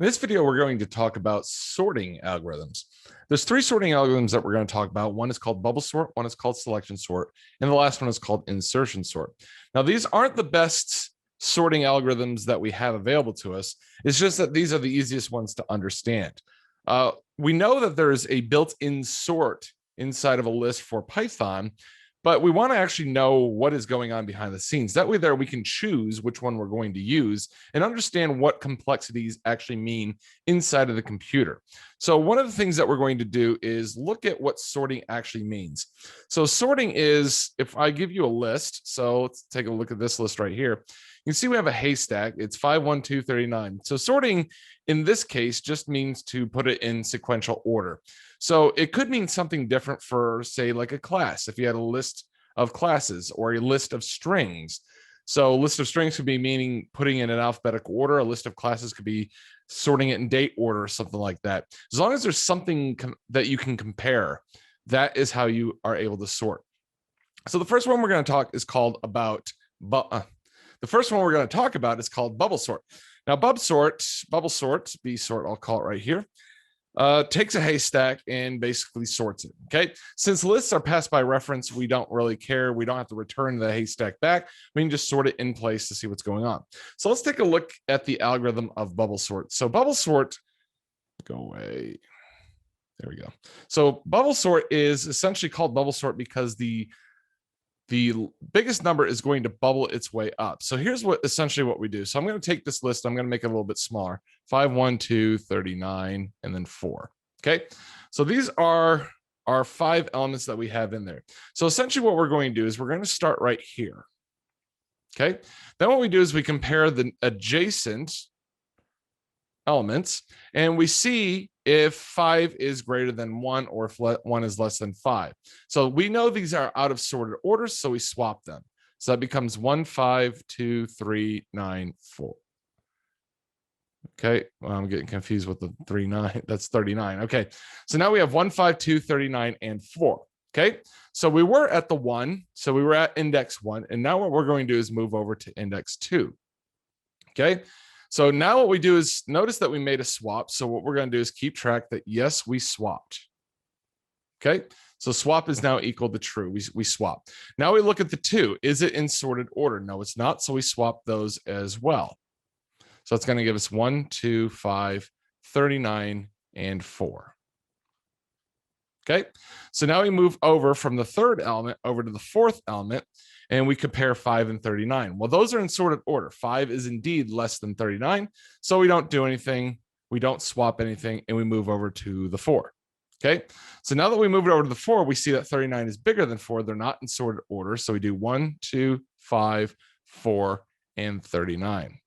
In this video, we're going to talk about sorting algorithms. There's three sorting algorithms that we're going to talk about. One is called bubble sort, one is called selection sort, and the last one is called insertion sort. Now, these aren't the best sorting algorithms that we have available to us. It's just that these are the easiest ones to understand. We know that there is a built-in sort inside of a list for Python, but we want to actually know what is going on behind the scenes. That way there we can choose which one we're going to use and understand what complexities actually mean inside of the computer. So one of the things that we're going to do is look at what sorting actually means. So sorting is, if I give you a list, so let's take a look at this list right here. You can see we have a haystack. It's 5, 1, 2, 39. So sorting in this case just means to put it in sequential order. So it could mean something different for, say, like a class, if you had a list of classes or a list of strings. So a list of strings could be meaning putting it in alphabetical order. A list of classes could be sorting it in date order or something like that. As long as there's something that you can compare, that is how you are able to sort. So the first one we're going to talk is called about the first one we're going to talk about is called bubble sort. Now, bubble sort, B sort, I'll call it right here, takes a haystack and basically sorts it. Okay. Since lists are passed by reference, we don't really care. We don't have to return the haystack back. We can just sort it in place to see what's going on. So let's take a look at the algorithm of bubble sort. So bubble sort, go away. There we go. So bubble sort is essentially called bubble sort because the biggest number is going to bubble its way up. So here's essentially what we do. So I'm going to take this list. I'm going to make it a little bit smaller. 5, 1, 2, 39, and then 4. Okay. So these are our 5 elements that we have in there. So essentially what we're going to do is we're going to start right here. Okay. Then what we do is we compare the adjacent elements and we see if 5 is greater than 1 or if 1 is less than 5. So we know these are out of sorted order, so we swap them. So that becomes 1, 5, 2, 3, 9, 4. Okay, well, I'm getting confused with the 3, 9. That's 39. Okay, so now we have 1, 5, 2, 39, and 4. Okay, so we were at the 1, so we were at index 1, and now what we're going to do is move over to index 2. Okay. So now what we do is notice that we made a swap. So what we're going to do is keep track that, yes, we swapped. Okay. So swap is now equal to true. We swap. Now we look at the 2. Is it in sorted order? No, it's not. So we swap those as well. So it's going to give us 1, 2, 5, 39, and 4. Okay. So now we move over from the 3rd element over to the 4th element. And we compare 5 and 39. Well, those are in sorted order. 5 is indeed less than 39. So we don't do anything. We don't swap anything. And we move over to the 4. Okay. So now that we move it over to the 4, we see that 39 is bigger than 4. They're not in sorted order. So we do 1, 2, 5, 4, and 39.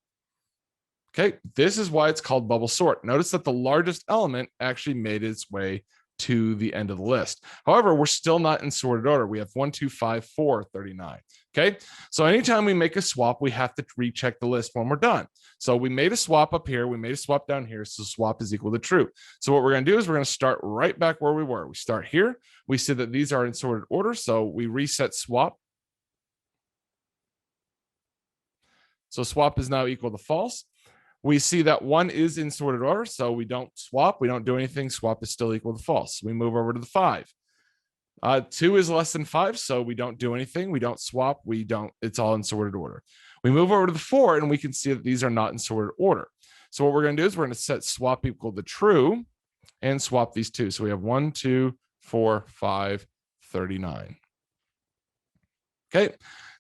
Okay. This is why it's called bubble sort. Notice that the largest element actually made its way to the end of the list. However, we're still not in sorted order. We have 1, 2, 5, 4, 39. Okay. So anytime we make a swap, we have to recheck the list when we're done. So we made a swap up here. We made a swap down here. So swap is equal to true. So what we're going to do is we're going to start right back where we were. We start here. We see that these are in sorted order. So we reset swap. So swap is now equal to false. We see that 1 is in sorted order, so we don't swap. We don't do anything. Swap is still equal to false. We move over to the 5. 2 is less than 5, so we don't do anything. We don't swap. It's all in sorted order. We move over to the 4, and we can see that these are not in sorted order. So what we're going to do is we're going to set swap equal to true and swap these 2. So we have 1, 2, 4, 5, 39. Okay.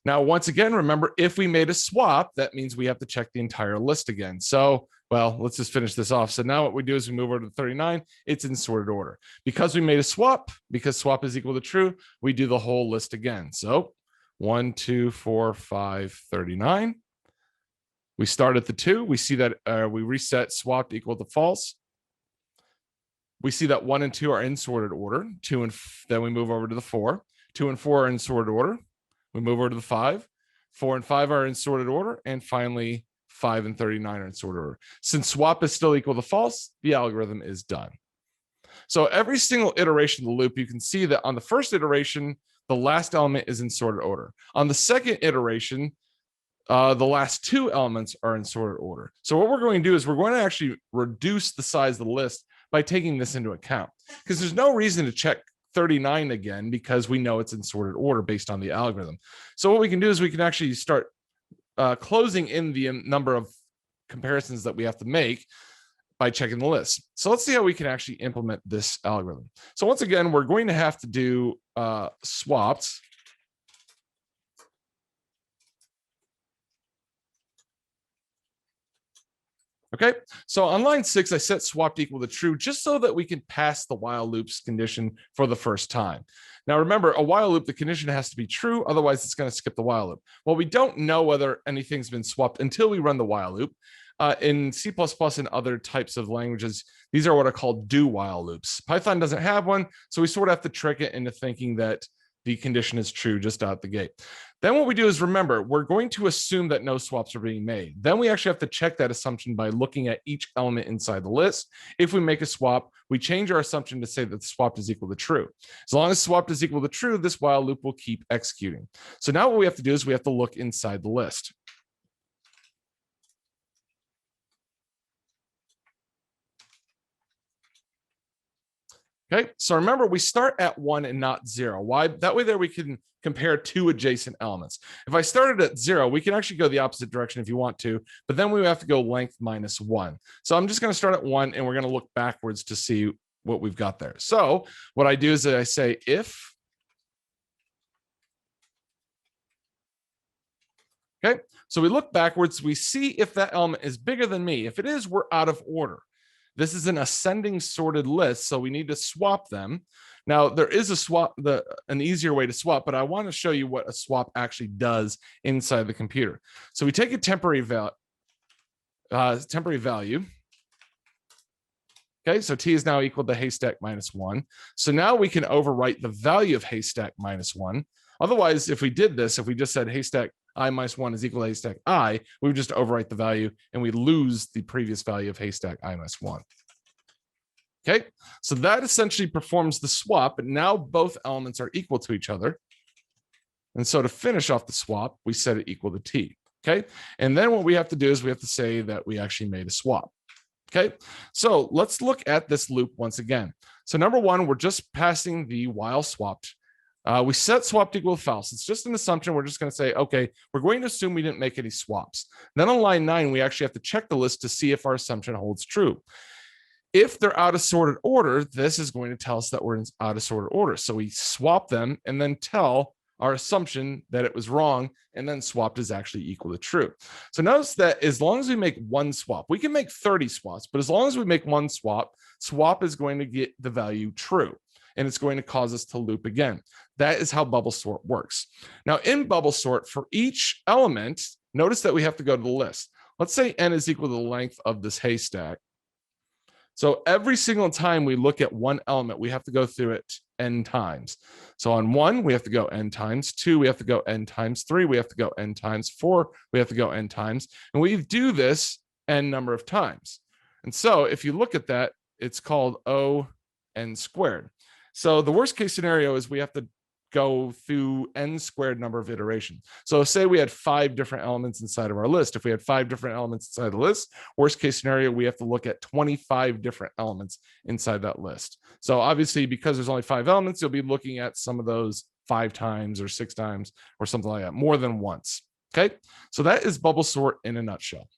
Now, once again, remember, if we made a swap, that means we have to check the entire list again. So, well, let's just finish this off. So now what we do is we move over to 39. It's in sorted order. Because we made a swap, because swap is equal to true, we do the whole list again. So 1, 2, 4, 5, 39. We start at the 2. We see that we reset swapped equal to false. We see that 1 and 2 are in sorted order. Then we move over to the 4. 2 and 4 are in sorted order. We move over to the 5. 4 and 5 are in sorted order. And finally, 5 and 39 are in sorted order. Since swap is still equal to false, the algorithm is done. So every single iteration of the loop, you can see that on the first iteration, the last element is in sorted order. On the second iteration, the last two elements are in sorted order. So what we're going to do is we're going to actually reduce the size of the list by taking this into account, because there's no reason to check 39 again because we know it's in sorted order based on the algorithm. So what we can do is we can actually start closing in the number of comparisons that we have to make by checking the list. So let's see how we can actually implement this algorithm. So once again, we're going to have to do swapped. Okay, so on line 6, I set swapped equal to true just so that we can pass the while loops condition for the first time. Now remember, a while loop, the condition has to be true, otherwise it's going to skip the while loop. Well, we don't know whether anything's been swapped until we run the while loop. In C++ and other types of languages, these are what are called do while loops. Python doesn't have one, so we sort of have to trick it into thinking that the condition is true just out the gate. Then what we do is, remember, we're going to assume that no swaps are being made. Then we actually have to check that assumption by looking at each element inside the list. If we make a swap, we change our assumption to say that the swapped is equal to true. As long as swapped is equal to true, this while loop will keep executing. So now what we have to do is we have to look inside the list. Okay, so remember, we start at 1 and not 0. Why? That way there we can compare two adjacent elements. If I started at 0, we can actually go the opposite direction if you want to, but then we have to go length minus 1. So I'm just going to start at 1, and we're going to look backwards to see what we've got there. So what I do is that I say if, okay, so we look backwards, we see if that element is bigger than me. If it is, we're out of order. This is an ascending sorted list, so we need to swap them. Now, there is a swap, an easier way to swap, but I want to show you what a swap actually does inside the computer. So we take a temporary value. Okay, so t is now equal to haystack minus 1. So now we can overwrite the value of haystack minus 1. Otherwise, if we did this, if we just said haystack I minus 1 is equal to haystack I, we would just overwrite the value and we lose the previous value of haystack I minus 1. Okay, so that essentially performs the swap, but now both elements are equal to each other. And so to finish off the swap, we set it equal to t. Okay, and then what we have to do is we have to say that we actually made a swap. Okay, so let's look at this loop once again. So number one, we're just passing the while swapped. We set swapped equal to false. It's just an assumption. We're just going to say, okay, we're going to assume we didn't make any swaps. Then on line 9, we actually have to check the list to see if our assumption holds true. If they're out of sorted order, this is going to tell us that we're in out of sorted order. So we swap them and then tell our assumption that it was wrong, and then swapped is actually equal to true. So notice that as long as we make one swap, we can make 30 swaps, but as long as we make one swap, swap is going to get the value true, and it's going to cause us to loop again. That is how bubble sort works. Now in bubble sort, for each element, notice that we have to go to the list. Let's say n is equal to the length of this haystack. So every single time we look at one element, we have to go through it n times. So on 1, we have to go n times. 2, we have to go n times. 3, we have to go n times. 4, we have to go n times. And we do this n number of times. And so if you look at that, it's called O n squared. So the worst case scenario is we have to go through n squared number of iterations. So say we had 5 different elements inside of our list. If we had 5 different elements inside the list, worst case scenario, we have to look at 25 different elements inside that list. So obviously, because there's only 5 elements, you'll be looking at some of those 5 times or 6 times or something like that, more than once. Okay, so that is bubble sort in a nutshell.